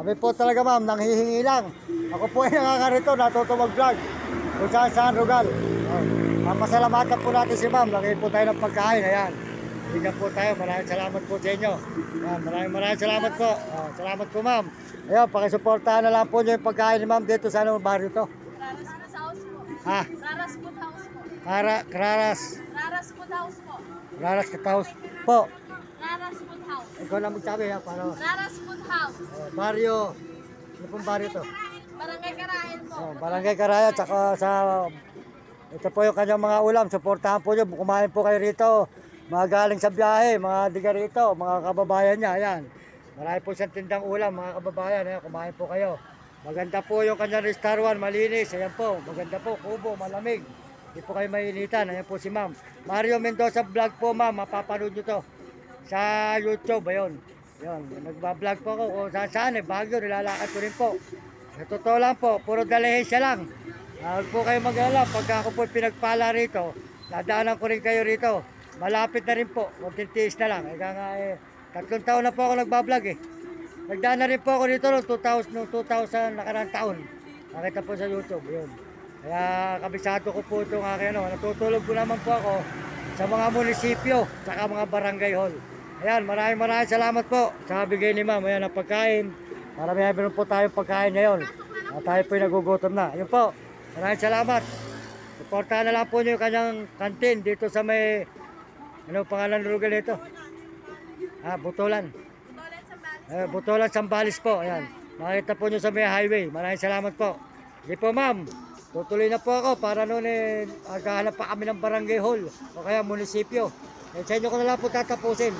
Kami po talaga ma'am, nanghihingi lang. Ako po ay nakakarito, natuto mag-vlog. Kung saan lugar. Masalamatan po natin si ma'am, lagay po tayo ng pagkain, ayan. Bigyan po tayo, maraming salamat po sa inyo. Ayan, maraming salamat po. Salamat po ma'am. Ayan, pakisuportahan na lang po nyo yung pagkain ni ma'am dito sa anong barrio to. Raras Food House po. Ha? Raras Food House po. Raras. Raras Food House po. Raras Kataos po. Raras Food House. Ikaw lang magsabi ha, para. Raras Food House. Barrio. Ano pong barrio to? Barangay Karain po. Barangay Karaya, tsaka sa... Ito po yung kanyang mga ulam. Suportahan po nyo. Kumain po kayo rito. Mga galing sa biyahe, mga diga rito, mga kababayan niya. Ayan. Marami po siyang tindang ulam, mga kababayan. Ayan, kumain po kayo. Maganda po yung kanyang restaurant, malinis. Ayan po, maganda po, kubo, malamig. Hindi po kayo mainitan. Ayan po si ma'am. Mario Mendoza vlog po ma'am, mapapanood nyo to. Sa YouTube, ayun. Ayun, nagbablog po ako kung saan Baguio, nilalakad ko rin po. Sa totoo lang po, puro dalehensya lang. Huwag po kayo mag-alala, pagka ako po pinagpala rito, dadaanan ko rin kayo rito. Malapit na rin po, magtitiis na lang. Ika nga 3 taon na po ako nagbablog eh. Nagdaan na rin po ako dito noong 2000 nakarang taon. Nakita po sa YouTube, yun. Kaya kabisado ko po itong akin, natutulog po naman po ako sa mga munisipyo, saka mga barangay hall. Ayan, maraming salamat po sa bigay ni ma'am. Ayan ang pagkain. Marami po tayo pagkain ngayon. Tayo po nagugutom na. Ayun po, maraming salamat. Suportahan na lang po niyo yung kanyang kantin dito sa may, ano pangalan ng lugar nito? Butulan. Butulan, Sambales po. Ayan. Makita po nyo sa may highway. Maraming salamat po. Hindi po ma'am. Tutuloy na po ako para noon maghahanap pa kami ng barangay hall o kaya munisipyo. Sa inyo ko na lang po tatapusin.